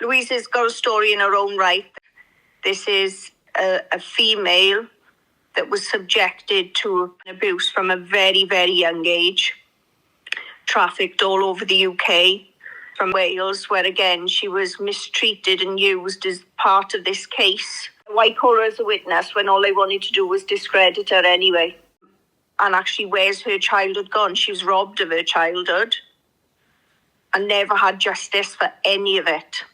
Louisa's got a story in her own right. This is a female that was subjected to abuse from a very, very young age, trafficked all over the UK, from Wales, where again she was mistreated and used as part of this case. Why call her as a witness when all they wanted to do was discredit her anyway? And actually, where's her childhood gone? She was robbed of her childhood and never had justice for any of it.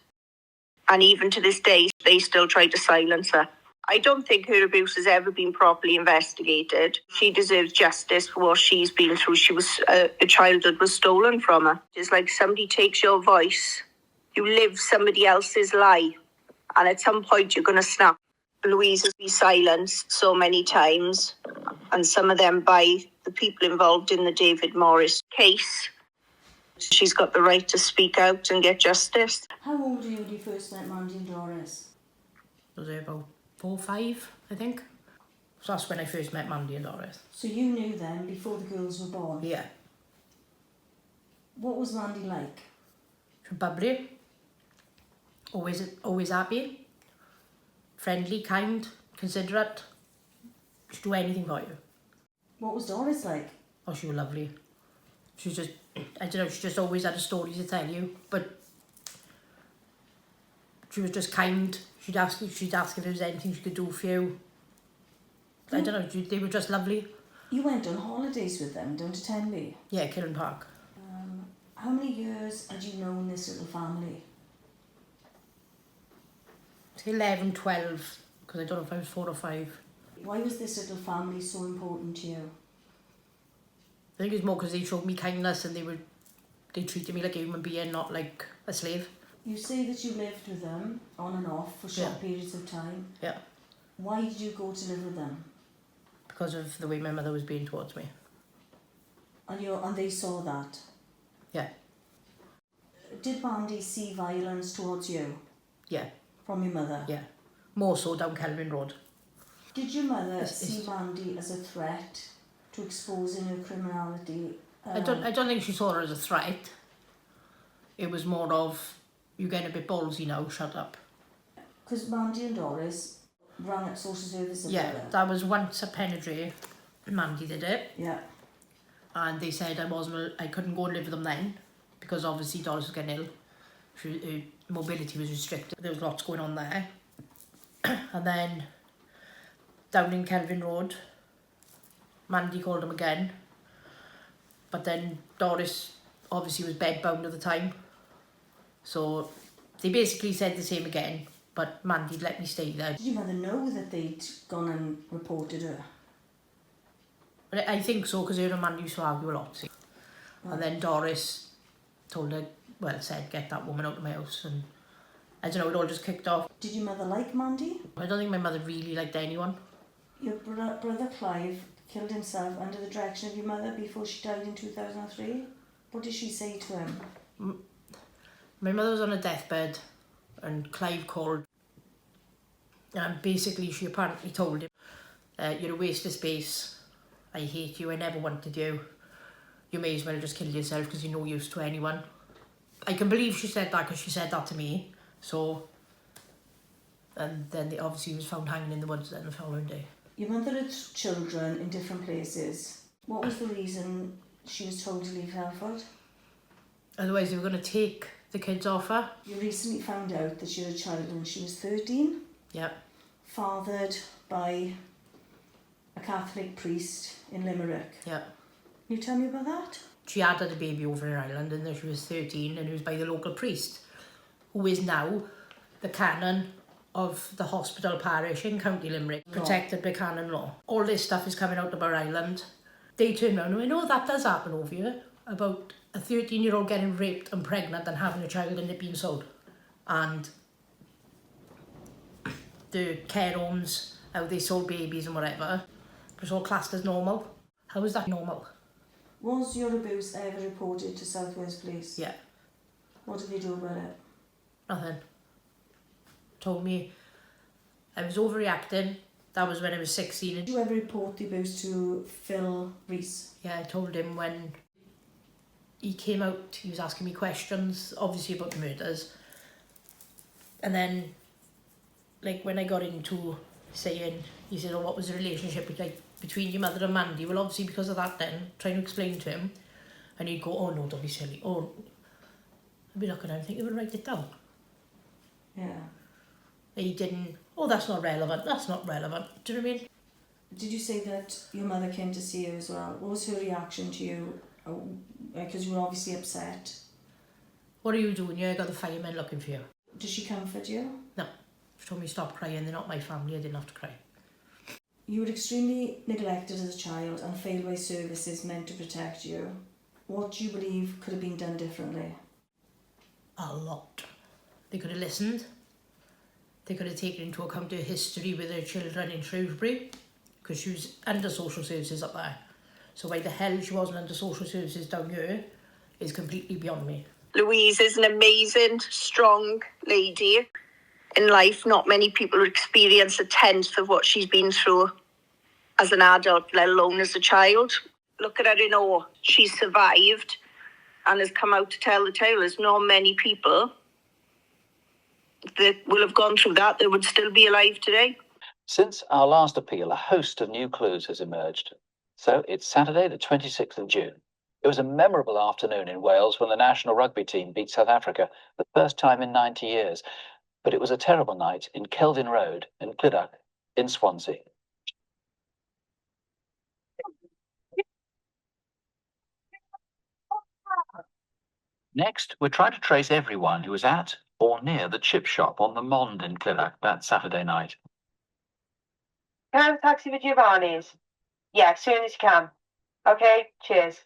And even to this day, they still try to silence her. I don't think her abuse has ever been properly investigated. She deserves justice for what she's been through. Her childhood was stolen from her. It's like somebody takes your voice, you live somebody else's lie, and at some point you're going to snap. Louise has been silenced so many times, and some of them by the people involved in the David Morris case. She's got the right to speak out and get justice. How old were you when you first met Mandy and Doris? Was I about 4 or 5, I think? So that's when I first met Mandy and Doris. So you knew them before the girls were born? Yeah. What was Mandy like? She was bubbly, always happy, friendly, kind, considerate. She'd do anything for you. What was Doris like? Oh, she was lovely. She was just, I don't know, she just always had a story to tell you, but she was just kind. She'd ask if there was anything she could do for you. I don't know, they were just lovely. You went on holidays with them down to Tenby? Yeah, Kiln Park. How many years had you known this little family? 11, 12, because I don't know if I was 4 or 5. Why was this little family so important to you? I think it was more because they showed me kindness and they treated me like a human being, not like a slave. You say that you lived with them on and off for short periods of time. Yeah. Why did you go to live with them? Because of the way my mother was being towards me. And they saw that? Yeah. Did Mandy see violence towards you? Yeah. From your mother? Yeah. More so down Kelvin Road. Did your mother see Mandy as a threat to exposing her criminality? I don't think she saw her as a threat. It was more of, you're getting a bit ballsy now, shut up. Because Mandy and Doris rang at social services. Yeah, that was once a Penedre. Mandy did it. Yeah. And they said I couldn't go and live with them then, because obviously Doris was getting ill. Her mobility was restricted. There was lots going on there. And then down in Kelvin Road, Mandy called him again. But then Doris obviously was bedbound at the time. So they basically said the same again, but Mandy'd let me stay there. Did your mother know that they'd gone and reported her? But I think so, because her and Mandy used to argue a lot. See? Right. And then Doris told her, said, get that woman out of my house. And I don't know, it all just kicked off. Did your mother like Mandy? I don't think my mother really liked anyone. Your brother Clive killed himself under the direction of your mother before she died in 2003. What did she say to him? My mother was on a deathbed and Clive called. And basically she apparently told him, you're a waste of space. I hate you, I never wanted you. You may as well just kill yourself because you're no use to anyone. I can believe she said that because she said that to me. So, and then obviously he was found hanging in the woods then the following day. Your mother had children in different places. What was the reason she was told to leave Helford? Otherwise they were going to take the kids off her. You recently found out that she had a child when she was 13? Yeah. Fathered by a Catholic priest in Limerick. Yeah. Can you tell me about that? She had a baby over in Ireland and then she was 13 and it was by the local priest, who is now the canon of the hospital parish in County Limerick, protected by canon law. All this stuff is coming out about Ireland. They turn around and went, oh, that does happen over here, about a 13-year-old getting raped and pregnant and having a child and it being sold. And the care homes, how they sold babies and whatever, it was all classed as normal. How is that normal? Was your abuse ever reported to South Wales Police? Yeah. What did they do about it? Nothing. Told me I was overreacting. That was when I was 16. Did you ever report the abuse to Phil Rees? Yeah, I told him when he came out, he was asking me questions, obviously about the murders. And then, like, when I got into saying, he said, oh, what was the relationship between your mother and Mandy? Well, obviously because of that then, trying to explain to him, and he'd go, oh no, don't be silly. Oh, I'd be looking at him thinking, well, write it down. Yeah. He didn't, oh, that's not relevant, that's not relevant. Do you know what I mean? Did you say that your mother came to see you as well? What was her reaction to you? Because you were obviously upset. What are you doing here? I got the firemen looking for you. Did she comfort you? No. She told me stop crying, they're not my family, I didn't have to cry. You were extremely neglected as a child and failed by services meant to protect you. What do you believe could have been done differently? A lot. They could have listened. They could have taken into account her history with her children in Shrewsbury, because she was under social services up there. So why the hell she wasn't under social services down here is completely beyond me. Louise is an amazing, strong lady. In life, not many people experience a tenth of what she's been through as an adult, let alone as a child. Look at her in awe. She's survived and has come out to tell the tale. There's not many people that will have gone through that would still be alive today. Since our last appeal, a host of new clues has emerged. So it's Saturday, the 26th of June. It was a memorable afternoon in Wales when the national rugby team beat South Africa, the first time in 90 years. But it was a terrible night in Kelvin Road in Clydach in Swansea. Next, we're trying to trace everyone who was at or near the chip shop on the Mond in Clydach that Saturday night. Can I have a taxi for Giovanni's? Yeah, as soon as you can. Okay, cheers.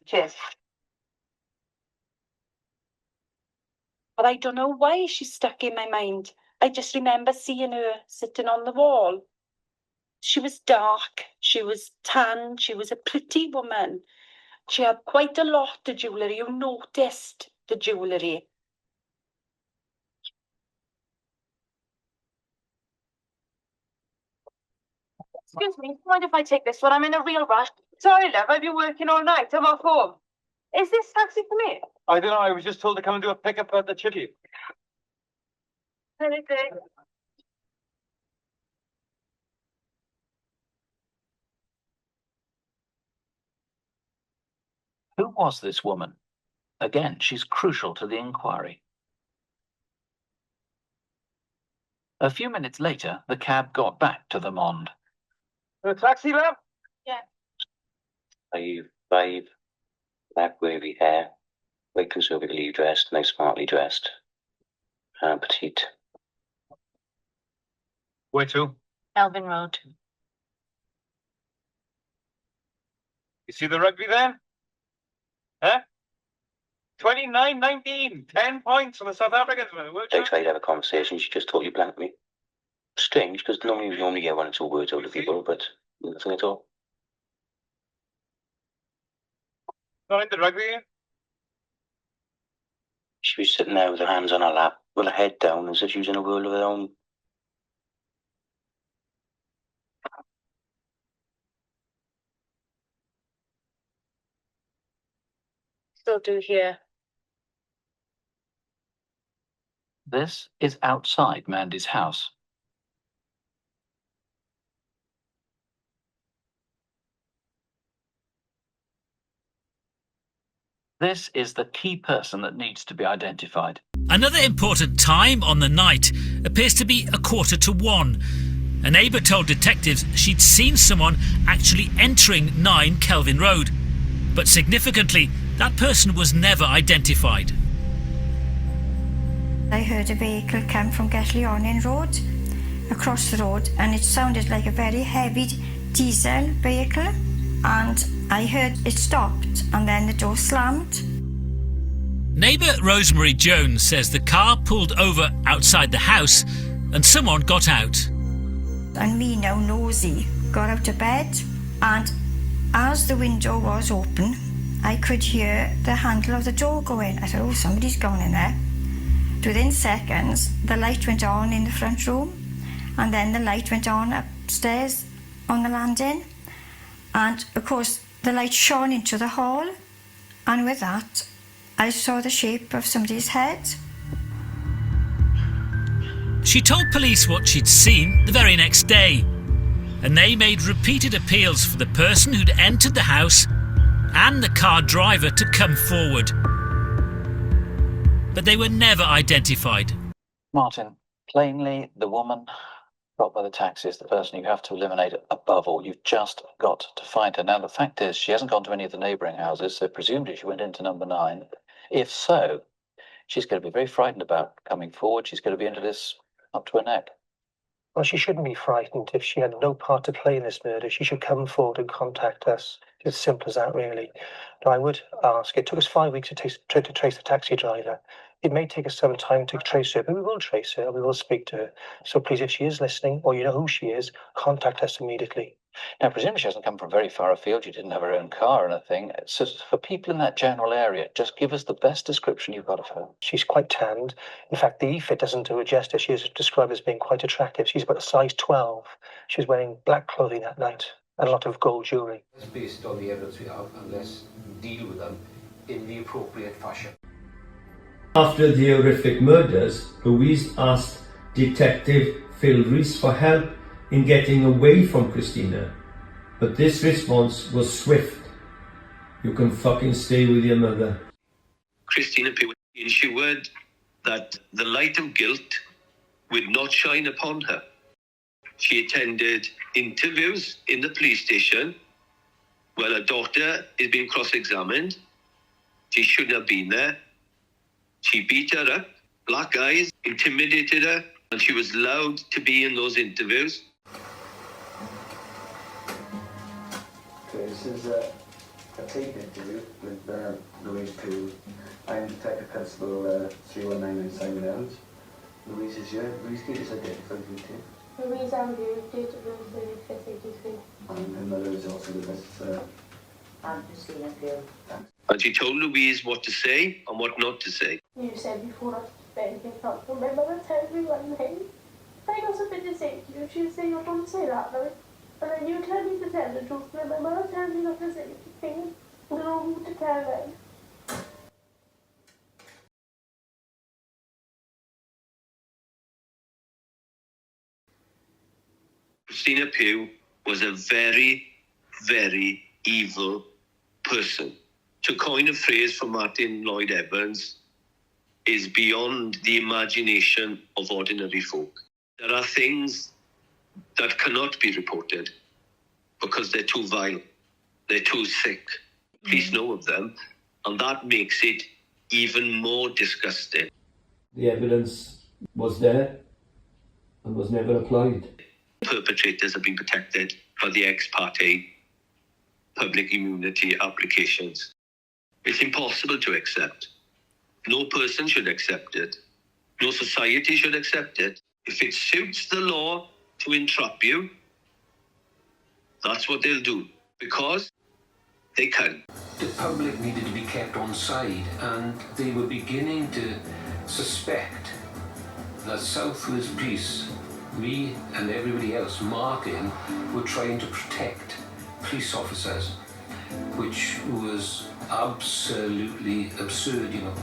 But I don't know why she's stuck in my mind. I just remember seeing her sitting on the wall. She was dark, she was tan, she was a pretty woman. She had quite a lot of jewellery. You noticed the jewellery. Excuse me, mind if I take this one? I'm in a real rush. Sorry, love, I've been working all night. I'm off home. Is this taxi for me? I don't know, I was just told to come and do a pickup at the chippy. Anything. Who was this woman? Again, she's crucial to the inquiry. A few minutes later, the cab got back to the Mond. A taxi, love? Yeah. 5, black wavy hair, quite conservatively dressed, nice smartly dressed, petite. Where to? Kelvin Road. You see the rugby then? Huh? 29-19, 10 points for the South Africans. I tried to have a conversation, she just totally blanked me. Strange, because normally we only get 1 or 2 words out of people, but nothing at all. Not into rugby? She was sitting there with her hands on her lap, with her head down, as if she was in a world of her own. Still do here. This is outside Mandy's house. This is the key person that needs to be identified. Another important time on the night appears to be 1:45. A neighbour told detectives she'd seen someone actually entering 9 Kelvin Road. But significantly, that person was never identified. I heard a vehicle come from Gatlionin Road, across the road, and it sounded like a very heavy diesel vehicle, and I heard it stopped and then the door slammed. Neighbour Rosemary Jones says the car pulled over outside the house and someone got out. And me, now nosy, got out of bed, and as the window was open, I could hear the handle of the door going. I thought, oh, somebody's gone in there. Within seconds, the light went on in the front room, and then the light went on upstairs on the landing, and of course the light shone into the hall, and with that I saw the shape of somebody's head. She told police what she'd seen the very next day, and they made repeated appeals for the person who'd entered the house and the car driver to come forward. But they were never identified. Martin, plainly, the woman got by the taxi is the person you have to eliminate above all. You've just got to find her. Now, the fact is, she hasn't gone to any of the neighbouring houses, so presumably she went into number 9. If so, she's going to be very frightened about coming forward. She's going to be into this up to her neck. Well, she shouldn't be frightened. If she had no part to play in this murder, she should come forward and contact us. It's as simple as that, really. Now, I would ask, it took us 5 weeks to trace the taxi driver. It may take us some time to trace her, but we will trace her and we will speak to her. So please, if she is listening, or you know who she is, contact us immediately. Now, presumably she hasn't come from very far afield. You didn't have her own car or anything. So for people in that general area, just give us the best description you've got of her. She's quite tanned. In fact, the e-fit doesn't do her justice. She is described as being quite attractive. She's about a size 12. She was wearing black clothing that night and a lot of gold jewellery. Based on the evidence we have, and let's deal with them in the appropriate fashion. After the horrific murders, Louise asked Detective Phil Rees for help in getting away from Christina, but this response was swift. You can fucking stay with your mother. Christina Pugh ensured that the light of guilt would not shine upon her. She attended interviews in the police station where her daughter is being cross-examined. She shouldn't have been there. She beat her up, black eyes, intimidated her, and she was allowed to be in those interviews. Okay, this is a tape interview with Louise Pugh. I'm Detective Constable 3199 Simon Elms. Louise is here. Louise, can you just identify you too? Louise Andrew, date of birth 35th 83. And her mother is also with us. I'm Christina Pugh. And she told Louise what to say and what not to say. You said before I bed, you can't remember to tell me one thing. I got something to say to you. She would say, you don't say that now. And then you tell me to tell the truth. Remember, tell me not to say anything. You know who to tell them. Christina Pugh was a very, very evil person. To coin a phrase from Martin Lloyd Evans, is beyond the imagination of ordinary folk. There are things that cannot be reported because they're too vile, they're too sick. Police know of them, and that makes it even more disgusting. The evidence was there and was never applied. Perpetrators have been protected by the ex parte public immunity applications. It's impossible to accept. No person should accept it. No society should accept it. If it suits the law to entrap you, that's what they'll do, because they can. The public needed to be kept on side, and they were beginning to suspect that Southwest Police, me and everybody else, Martin, were trying to protect police officers, which was absolutely absurd, you know.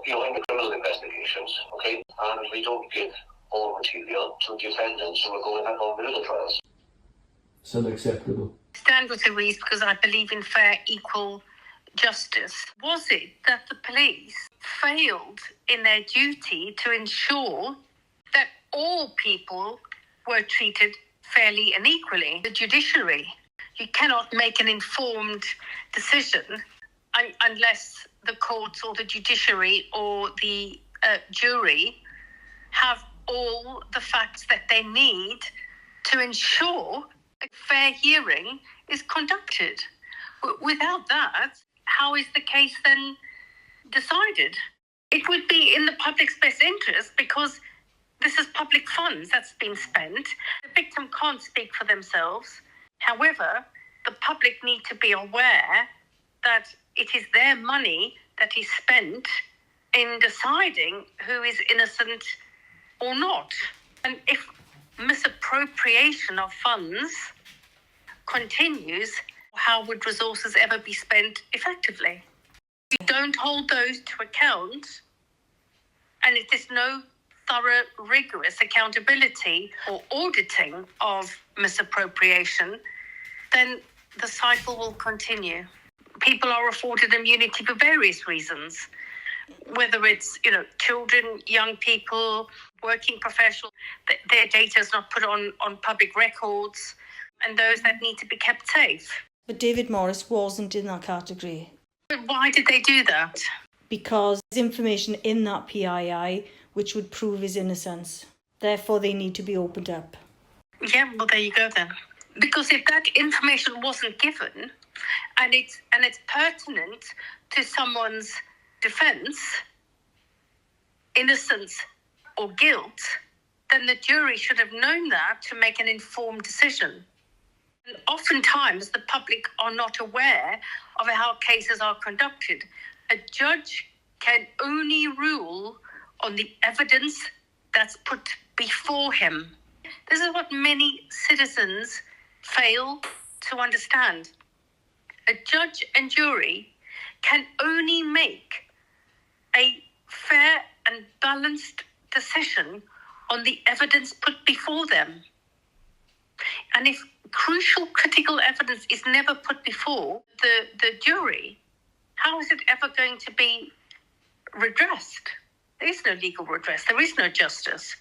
You know, in the criminal investigations, okay, and we don't give all material to defendants who are going on criminal trials. It's unacceptable. Stand with Louise because I believe in fair, equal justice. Was it that the police failed in their duty to ensure that all people were treated fairly and equally? The judiciary, you cannot make an informed decision unless the courts or the judiciary or the jury have all the facts that they need to ensure a fair hearing is conducted. Without that, how is the case then decided? It would be in the public's best interest because this is public funds that's been spent. The victim can't speak for themselves. However, the public need to be aware that it is their money that is spent in deciding who is innocent or not. And if misappropriation of funds continues, How would resources ever be spent effectively? You don't hold those to account, and if there's no thorough, rigorous accountability or auditing of misappropriation, then the cycle will continue. People are afforded immunity for various reasons, whether it's, children, young people, working professionals, their data is not put on public records, and those that need to be kept safe. But David Morris wasn't in that category. Why did they do that? Because there's information in that PII which would prove his innocence. Therefore, they need to be opened up. Yeah, well, there you go then. Because if that information wasn't given, and it's pertinent to someone's defence, innocence or guilt, then the jury should have known that to make an informed decision. And oftentimes, the public are not aware of how cases are conducted. A judge can only rule on the evidence that's put before him. This is what many citizens fail to understand. A judge and jury can only make a fair and balanced decision on the evidence put before them. And if crucial critical evidence is never put before the jury, how is it ever going to be redressed? There is no legal redress. There is no justice.